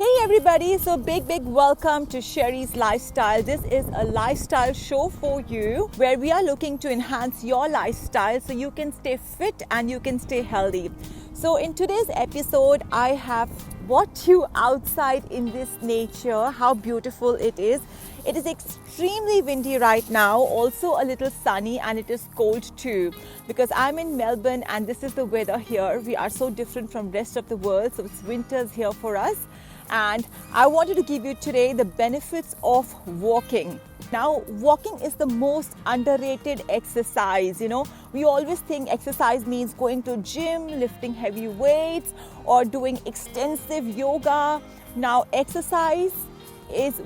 Hey everybody, so big welcome to Sherry's Lifestyle. This is a lifestyle show for you where we are looking to enhance your lifestyle so you can stay fit and you can stay healthy. So in today's episode, I have brought you outside in this nature, how beautiful it is. It is extremely windy right now, also a little sunny, and it is cold too because I'm in Melbourne and this is the weather here. We are so different from rest of the world, so it's winters here for us. And I wanted to give you today the benefits of walking. Now, walking is the most underrated exercise. We always think exercise means going to gym, lifting heavy weights, or doing extensive yoga. Now,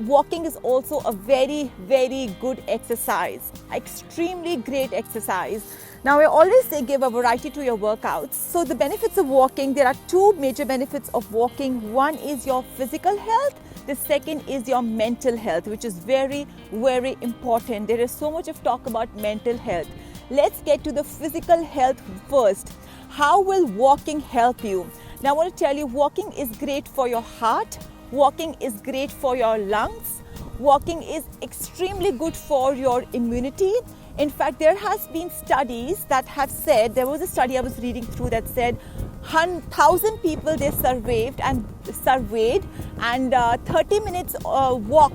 walking is also a very good exercise, extremely great exercise. Now, I always say give a variety to your workouts. So the benefits of walking, there are two major benefits of walking. One is your physical health. The second is your mental health, which is very important. There is so much of talk about mental health. Let's get to the physical health first. How will walking help you? Now, I want to tell you, walking is great for your heart. Walking is great for your lungs. Walking is extremely good for your immunity. In fact, there has been studies that have said, there was a study I was reading through that said 1,000 people they surveyed and 30 minutes walk.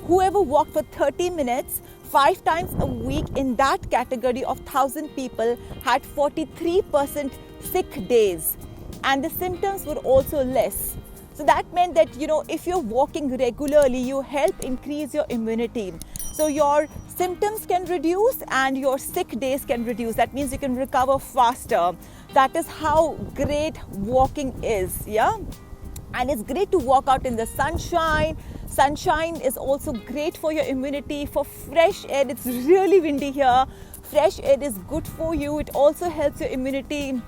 Whoever walked for 30 minutes 5 times a week in that category of 1,000 people had 43% sick days, and the symptoms were also less. So that meant that, if you're walking regularly, you help increase your immunity. So your symptoms can reduce and your sick days can reduce. That means you can recover faster. That is how great walking is, yeah? And it's great to walk out in the sunshine. Sunshine is also great for your immunity, for fresh air. It's really windy here. Fresh air is good for you. It also helps your immunity.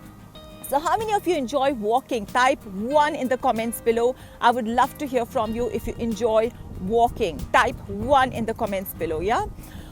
So how many of you enjoy walking? Type 1 in the comments below. I would love to hear from you if you enjoy walking. Type 1 in the comments below, yeah?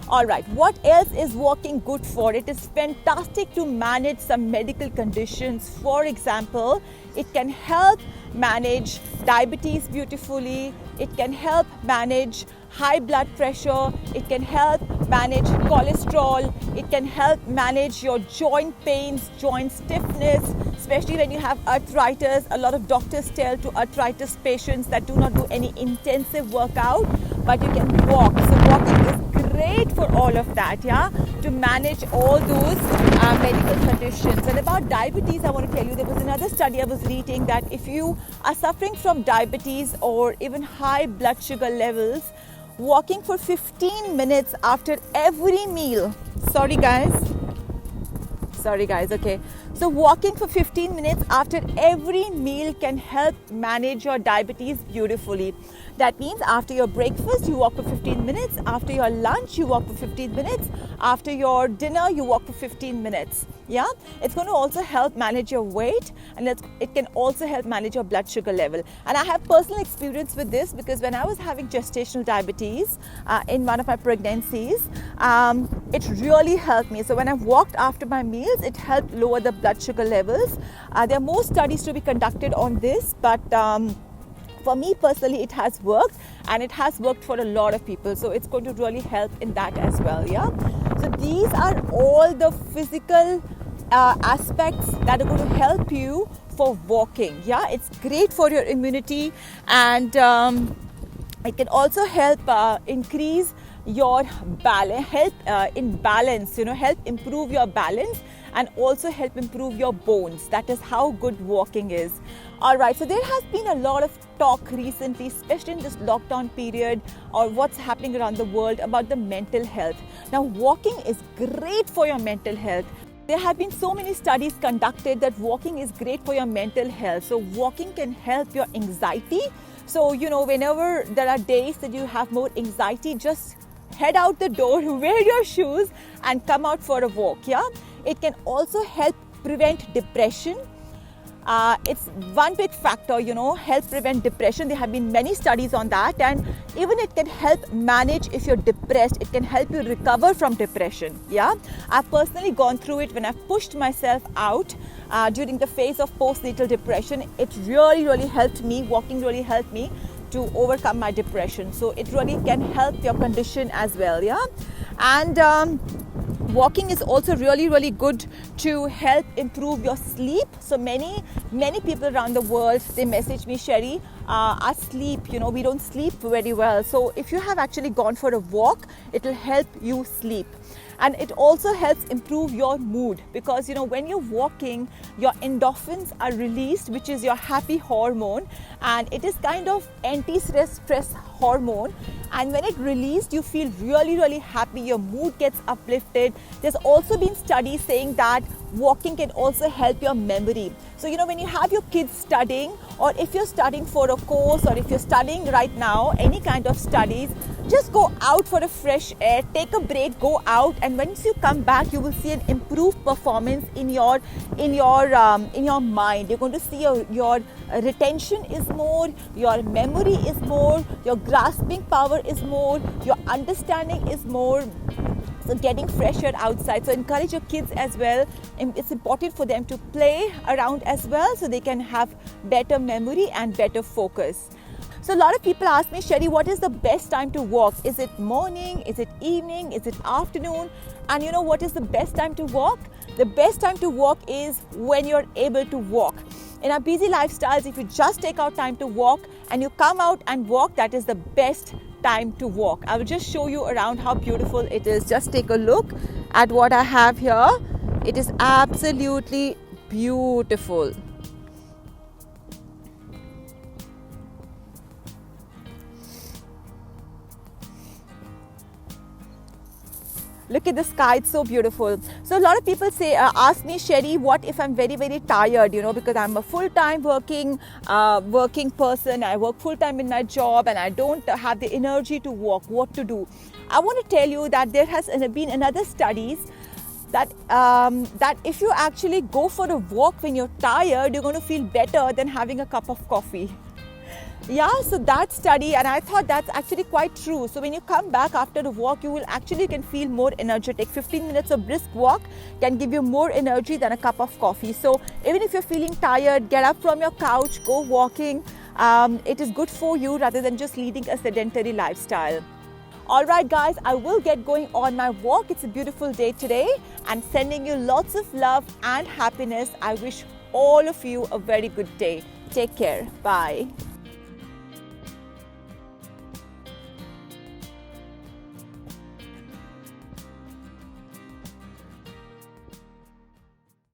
Alright, what else is walking good for? It is fantastic to manage some medical conditions. For example, it can help manage diabetes beautifully. It can help manage high blood pressure. It can help manage cholesterol. It can help manage your joint pains, joint stiffness, especially when you have arthritis. A lot of doctors tell to arthritis patients that do not do any intensive workout, but you can walk. So walking is great for all of that, yeah, to manage all those medical conditions. And about diabetes, I want to tell you, there was another study I was reading that if you are suffering from diabetes or even high blood sugar levels, walking for 15 minutes after every meal. Sorry guys, okay. So walking for 15 minutes after every meal can help manage your diabetes beautifully. That means after your breakfast, you walk for 15 minutes. After your lunch, you walk for 15 minutes. After your dinner, you walk for 15 minutes. Yeah, it's going to also help manage your weight, and it can also help manage your blood sugar level. And I have personal experience with this because when I was having gestational diabetes in one of my pregnancies, it really helped me. So when I walked after my meals, it helped lower the blood sugar levels. There are more studies to be conducted on this, but for me personally, it has worked, and it has worked for a lot of people. So it's going to really help in that as well, yeah? So these are all the physical aspects that are going to help you for walking, yeah? It's great for your immunity, and it can also help increase your balance, help improve your balance, and also help improve your bones. That is how good walking is. Alright, so there has been a lot of talk recently, especially in this lockdown period or what's happening around the world, about the mental health. Now, walking is great for your mental health. There have been so many studies conducted that walking is great for your mental health. So walking can help your anxiety. So, whenever there are days that you have more anxiety, just head out the door, wear your shoes and come out for a walk, yeah? It can also help prevent depression. It's one big factor, help prevent depression. There have been many studies on that, and even it can help manage if you're depressed. It can help you recover from depression. Yeah, I've personally gone through it when I've pushed myself out during the phase of postnatal depression. It really helped me. Walking really helped me to overcome my depression. So it really can help your condition as well. Yeah, and walking is also really good to help improve your sleep. So many people around the world, they message me, Sherry, our sleep, we don't sleep very well. So if you have actually gone for a walk, it will help you sleep. And it also helps improve your mood, because when you're walking, your endorphins are released, which is your happy hormone, and it is kind of anti-stress hormone. And when it released, you feel really happy, your mood gets uplifted. There's also been studies saying that walking can also help your memory. So when you have your kids studying, or if you're studying for a course, or if you're studying right now any kind of studies, just go out for a fresh air, take a break, go out, and once you come back, you will see an improved performance in your mind. You're going to see your retention is more, your memory is more, your grasping power is more, your understanding is more. So getting fresh air outside. So encourage your kids as well. And it's important for them to play around as well, so they can have better memory and better focus. So a lot of people ask me, Sherry, what is the best time to walk? Is it morning? Is it evening? Is it afternoon? And what is the best time to walk? The best time to walk is when you're able to walk. In our busy lifestyles, if you just take out time to walk and you come out and walk, that is the best time to walk. I will just show you around how beautiful it is. Just take a look at what I have here. It is absolutely beautiful. Look at the sky, it's so beautiful. So a lot of people ask me, Sherry, what if I'm very tired, because I'm a full-time working person. I work full-time in my job and I don't have the energy to walk. What to do? I want to tell you that there has been another studies that if you actually go for a walk when you're tired, you're going to feel better than having a cup of coffee. Yeah, so that study, and I thought that's actually quite true. So when you come back after the walk, you can feel more energetic. 15 minutes of brisk walk can give you more energy than a cup of coffee. So even if you're feeling tired, get up from your couch, go walking. It is good for you rather than just leading a sedentary lifestyle. Alright guys, I will get going on my walk. It's a beautiful day today, and sending you lots of love and happiness. I wish all of you a very good day. Take care. Bye.